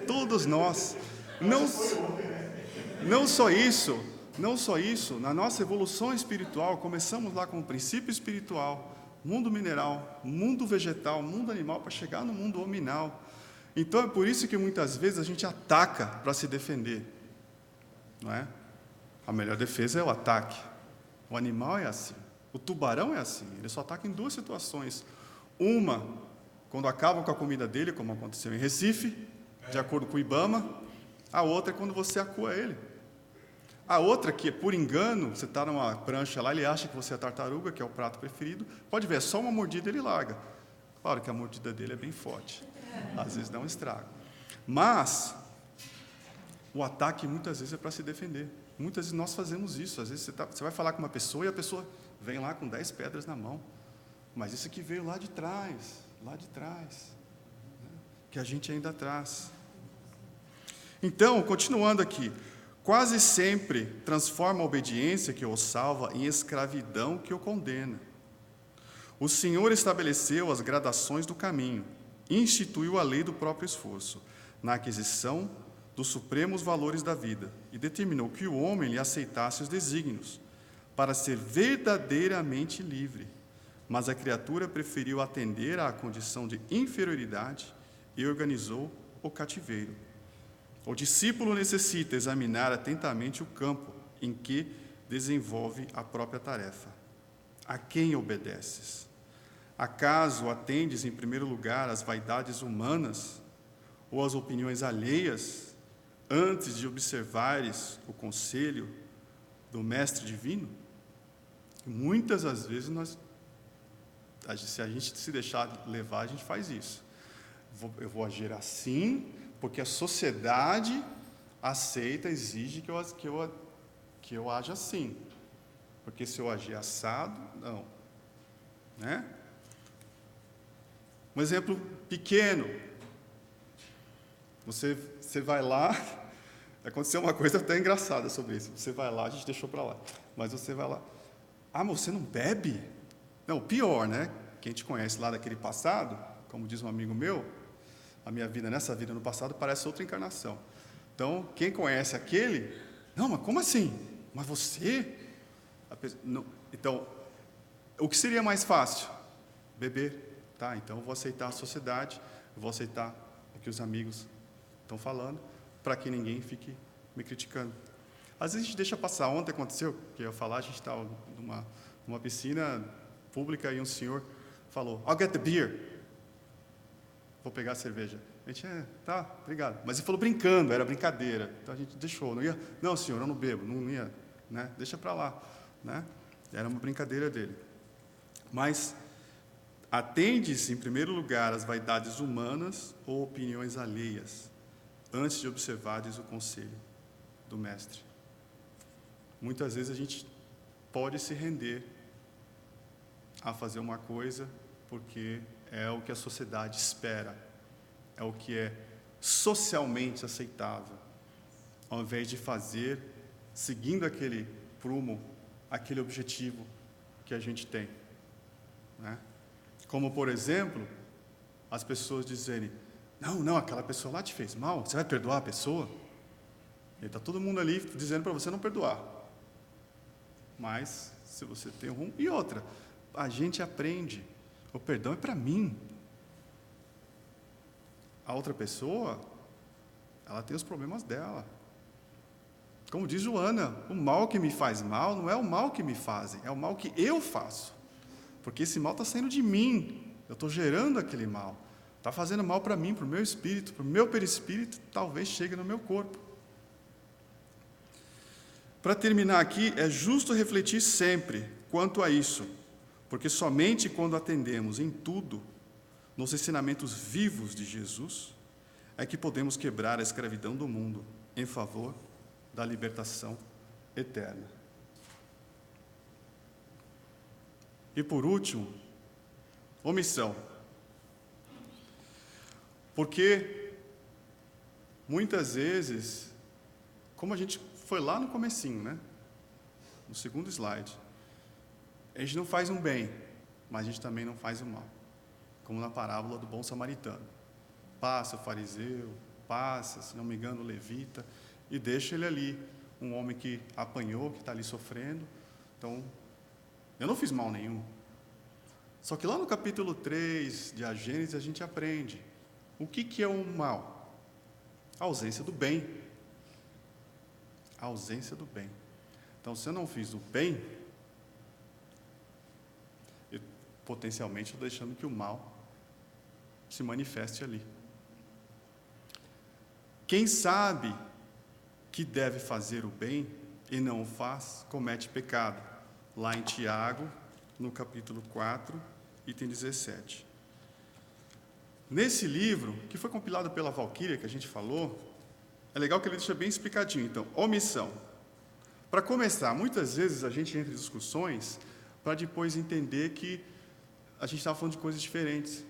Todos nós. Não só isso, na nossa evolução espiritual, começamos lá com o princípio espiritual, mundo mineral, mundo vegetal, mundo animal, para chegar no mundo hominal. Então é por isso que muitas vezes a gente ataca para se defender. Não é? A melhor defesa é o ataque. O animal é assim. O tubarão é assim. Ele só ataca em duas situações. Uma, quando acabam com a comida dele, como aconteceu em Recife, de acordo com o Ibama. A outra é quando você acua ele. A outra, que é por engano, você está numa prancha lá, ele acha que você é a tartaruga, que é o prato preferido. Pode ver, é só uma mordida ele larga. Claro que a mordida dele é bem forte. Às vezes dá um estrago. Mas o ataque muitas vezes é para se defender. Muitas vezes nós fazemos isso. Às vezes você vai falar com uma pessoa e a pessoa vem lá com 10 pedras na mão. Mas isso aqui veio lá de trás, né? Que a gente ainda traz. Então, continuando aqui, quase sempre transforma a obediência que o salva em escravidão que o condena. O Senhor estabeleceu as gradações do caminho, instituiu a lei do próprio esforço, na aquisição dos supremos valores da vida, e determinou que o homem lhe aceitasse os desígnios, para ser verdadeiramente livre. Mas a criatura preferiu atender à condição de inferioridade e organizou o cativeiro. O discípulo necessita examinar atentamente o campo em que desenvolve a própria tarefa. A quem obedeces? Acaso atendes em primeiro lugar às vaidades humanas ou às opiniões alheias antes de observares o conselho do Mestre Divino? Muitas das vezes se a gente se deixar levar, a gente faz isso. Eu vou agir assim, porque a sociedade aceita, exige que eu haja assim. Porque se eu agir assado, não. Né? Um exemplo pequeno. Você vai lá, Aconteceu uma coisa até engraçada sobre isso. Você vai lá, a gente deixou para lá, mas você vai lá. Ah, mas você não bebe? Não, o pior, né? Quem te conhece lá daquele passado, como diz um amigo meu, a minha vida nessa vida no passado parece outra encarnação. Então, quem conhece aquele, não, mas como assim? Mas você? Não. Então, o que seria mais fácil? Beber, tá? Então, eu vou aceitar a sociedade, eu vou aceitar o que os amigos estão falando, para que ninguém fique me criticando. Às vezes a gente deixa passar. Ontem aconteceu, que eu ia falar, a gente estava numa piscina pública e um senhor falou, I'll get the beer. Vou pegar a cerveja. A gente, tá, obrigado. Mas ele falou brincando, era brincadeira. Então a gente deixou, não ia, não senhor, eu não bebo, não ia, né? Deixa para lá, né? Era uma brincadeira dele. Mas atende-se, em primeiro lugar, às vaidades humanas ou opiniões alheias, antes de observares o conselho do mestre. Muitas vezes a gente pode se render a fazer uma coisa porque é o que a sociedade espera, é o que é socialmente aceitável, ao invés de fazer, seguindo aquele prumo, aquele objetivo que a gente tem, né? Como, por exemplo, as pessoas dizerem, não, aquela pessoa lá te fez mal, você vai perdoar a pessoa? E está todo mundo ali dizendo para você não perdoar. Mas, se você tem um rumo... E outra, a gente aprende, o perdão é para mim. A outra pessoa, ela tem os problemas dela. Como diz Joana, o mal que me faz mal não é o mal que me fazem, é o mal que eu faço. Porque esse mal está saindo de mim, eu estou gerando aquele mal. Está fazendo mal para mim, para o meu espírito, para o meu perispírito, talvez chegue no meu corpo. Para terminar aqui, é justo refletir sempre quanto a isso, porque somente quando atendemos em tudo, nos ensinamentos vivos de Jesus, é que podemos quebrar a escravidão do mundo em favor da libertação eterna. E por último, omissão. Porque muitas vezes, como a gente foi lá no comecinho, né? No segundo slide, a gente não faz um bem, mas a gente também não faz o mal. Como na parábola do bom samaritano. Passa o fariseu, passa, se não me engano, o levita, e deixa ele ali, um homem que apanhou, que está ali sofrendo. Então, eu não fiz mal nenhum. Só que lá no capítulo 3 de A Gênesis, a gente aprende o que é o mal? A ausência do bem. A ausência do bem. Então, se eu não fiz o bem, eu, potencialmente, estou deixando que o mal se manifeste ali. Quem sabe que deve fazer o bem e não o faz, comete pecado. Lá em Tiago, no capítulo 4, item 17. Nesse livro, que foi compilado pela Valquíria, que a gente falou, é legal que ele deixa bem explicadinho. Então, omissão. Para começar, muitas vezes a gente entra em discussões para depois entender que a gente estava falando de coisas diferentes,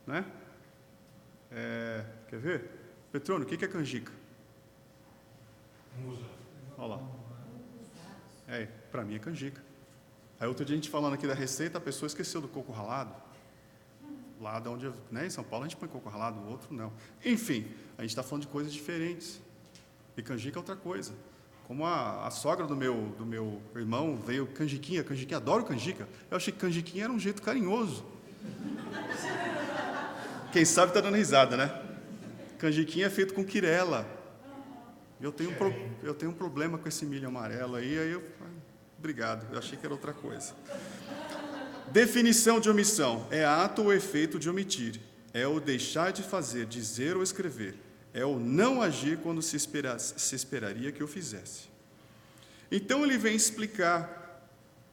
né? Quer ver? Petrônio, o que é canjica? Olha lá. Para mim é canjica. Aí outro dia a gente falando aqui da receita, a pessoa esqueceu do coco ralado. Lá de onde, né, em São Paulo a gente põe coco ralado, o outro não. Enfim, a gente está falando de coisas diferentes. E canjica é outra coisa. Como a sogra do meu irmão veio canjiquinha, adoro canjica. Eu achei que canjiquinha era um jeito carinhoso. Quem sabe está dando risada, né? Canjiquinha é feito com quirela. Eu tenho um problema com esse milho amarelo aí obrigado, eu achei que era outra coisa. Definição de omissão: é ato ou efeito de omitir, é o deixar de fazer, dizer ou escrever, é o não agir quando se esperaria que o fizesse. Então ele vem explicar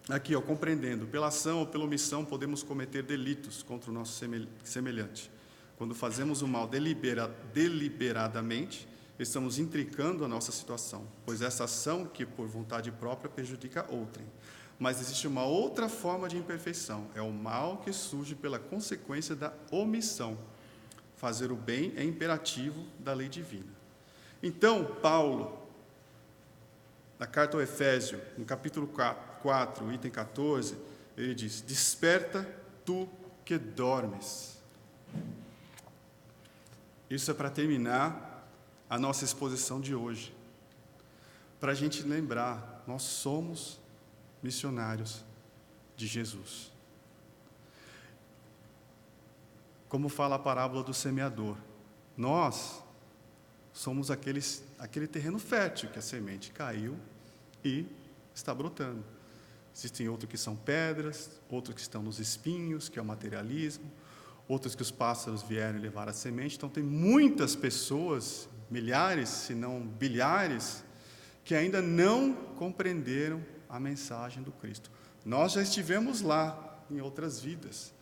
aqui, compreendendo, pela ação ou pela omissão podemos cometer delitos contra o nosso semelhante. Quando fazemos o mal deliberadamente, estamos intricando a nossa situação, pois essa ação que por vontade própria prejudica outrem. Mas existe uma outra forma de imperfeição, é o mal que surge pela consequência da omissão. Fazer o bem é imperativo da lei divina. Então, Paulo, na carta ao Efésio, no capítulo 4, item 14, ele diz: desperta tu que dormes. Isso é para terminar a nossa exposição de hoje. Para a gente lembrar, nós somos missionários de Jesus. Como fala a parábola do semeador, nós somos aquele terreno fértil que a semente caiu e está brotando. Existem outros que são pedras, outros que estão nos espinhos, que é o materialismo, outros que os pássaros vieram e levaram a semente. Então, tem muitas pessoas, milhares, se não bilhares, que ainda não compreenderam a mensagem do Cristo. Nós já estivemos lá em outras vidas,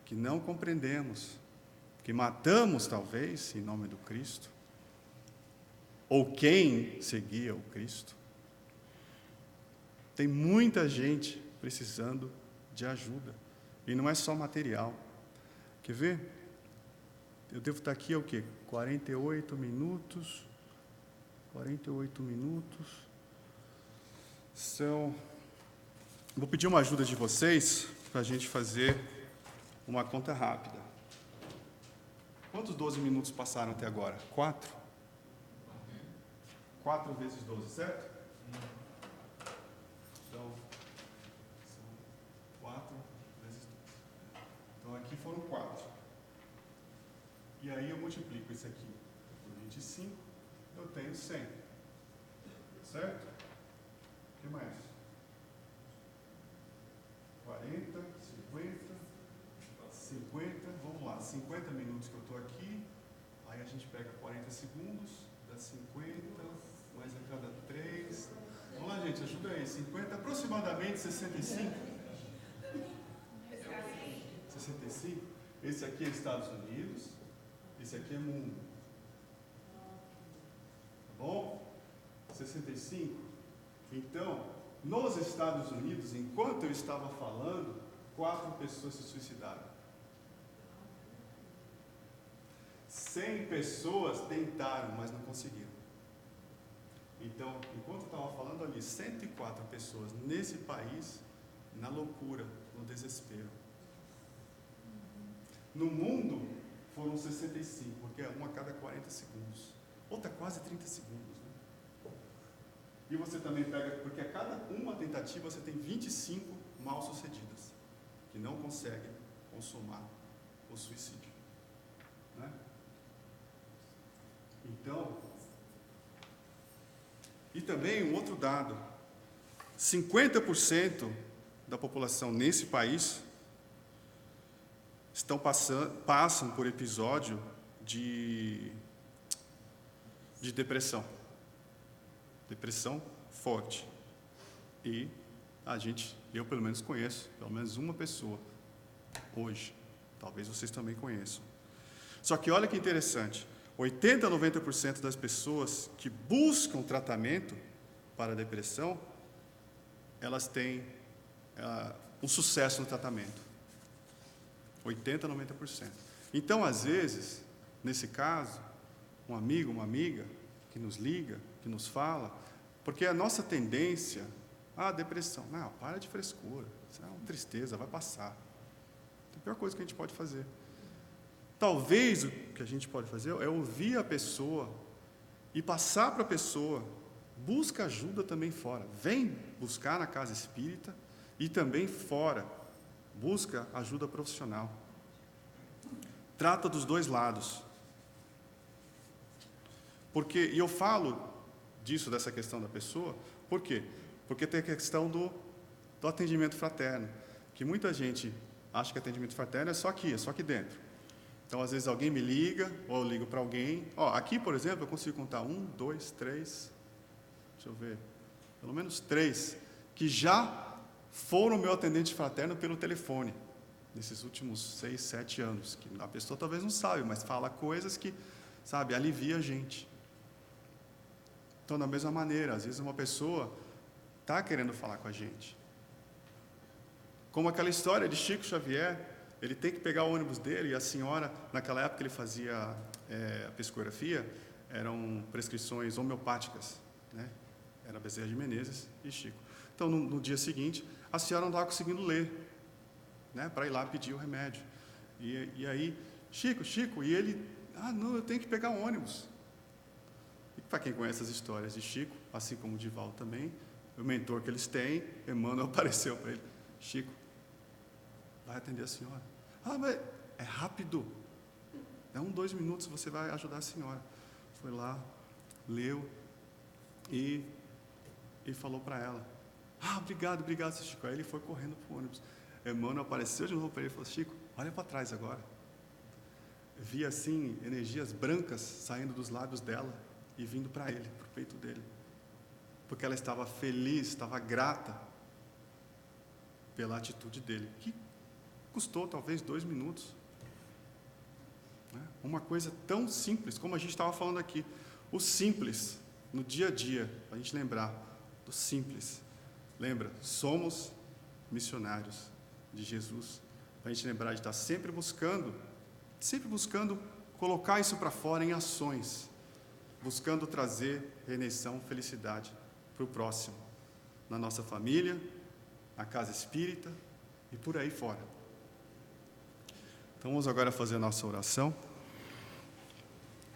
que não compreendemos, que matamos, talvez, em nome do Cristo, ou quem seguia o Cristo. Tem muita gente precisando de ajuda, e não é só material. Quer ver? Eu devo estar aqui há o quê? 48 minutos. 48 minutos. Vou pedir uma ajuda de vocês para a gente fazer uma conta rápida. Quantos 12 minutos passaram até agora? 4? 4 vezes 12, certo? Então, são 4 vezes 12. Então, aqui foram 4. E aí eu multiplico isso aqui por 25, eu tenho 100. Certo? O que mais? 40, 50, vamos lá, 50 minutos que eu estou aqui, aí a gente pega 40 segundos, dá 50, mais a cada 3. Vamos lá, gente, ajuda aí. 50, aproximadamente 65. 65. Esse aqui é Estados Unidos, esse aqui é mundo. Tá bom? 65. Então, nos Estados Unidos, enquanto eu estava falando, 4 pessoas se suicidaram. 100 pessoas tentaram, mas não conseguiram. Então, enquanto eu estava falando ali, 104 pessoas nesse país, na loucura, no desespero. No mundo, foram 65, porque é uma a cada 40 segundos. Outra quase 30 segundos. Né? E você também pega, porque a cada uma tentativa você tem 25 mal-sucedidas, que não conseguem consumar o suicídio. Né? Então, e também um outro dado, 50% da população nesse país passam por episódio de depressão. Depressão forte. E eu pelo menos conheço, pelo menos uma pessoa, hoje. Talvez vocês também conheçam. Só que olha que interessante, 80% a 90% das pessoas que buscam tratamento para a depressão, elas têm um sucesso no tratamento. 80% a 90%. Então, às vezes, nesse caso, um amigo, uma amiga, que nos liga, que nos fala, porque a nossa tendência, depressão, não, para de frescura, isso é uma tristeza, vai passar. É a pior coisa que a gente pode fazer. Talvez o que a gente pode fazer é ouvir a pessoa e passar para a pessoa, busca ajuda também fora, vem buscar na casa espírita e também fora, busca ajuda profissional. Trata dos dois lados. E eu falo dessa questão da pessoa, por quê? Porque tem a questão do atendimento fraterno, que muita gente acha que atendimento fraterno é só aqui dentro. Então, às vezes, alguém me liga, ou eu ligo para alguém. Aqui, por exemplo, eu consigo contar 1, 2, 3, deixa eu ver, pelo menos 3, que já foram meu atendente fraterno pelo telefone, nesses últimos 6, 7 anos, que a pessoa talvez não sabe, mas fala coisas que, alivia a gente. Então, da mesma maneira, às vezes uma pessoa está querendo falar com a gente. Como aquela história de Chico Xavier, ele tem que pegar o ônibus dele, e a senhora, naquela época ele fazia a psicografia, eram prescrições homeopáticas, né? Era Bezerra de Menezes e Chico. Então, no dia seguinte, a senhora não estava conseguindo ler, né? Para ir lá pedir o remédio. E aí, Chico, e ele, não, eu tenho que pegar um ônibus. E para quem conhece as histórias de Chico, assim como o Divaldo também, o mentor que eles têm, Emmanuel apareceu para ele, Chico, vai atender a senhora. Mas é rápido, é 2 minutos, você vai ajudar a senhora. Foi lá, leu e falou para ela, obrigado, seu Chico. Aí ele foi correndo para o ônibus. Emmanuel apareceu de novo para ele e falou, Chico, olha para trás agora. Vi assim, energias brancas saindo dos lábios dela e vindo para ele, para o peito dele. Porque ela estava feliz, estava grata pela atitude dele, que custou talvez 2 minutos. Uma coisa tão simples, como a gente estava falando aqui, o simples, no dia a dia, para a gente lembrar do simples. Lembra, somos missionários de Jesus, para a gente lembrar de estar sempre buscando colocar isso para fora em ações, buscando trazer redenção, felicidade para o próximo, na nossa família, na casa espírita e por aí fora. Então vamos agora fazer a nossa oração.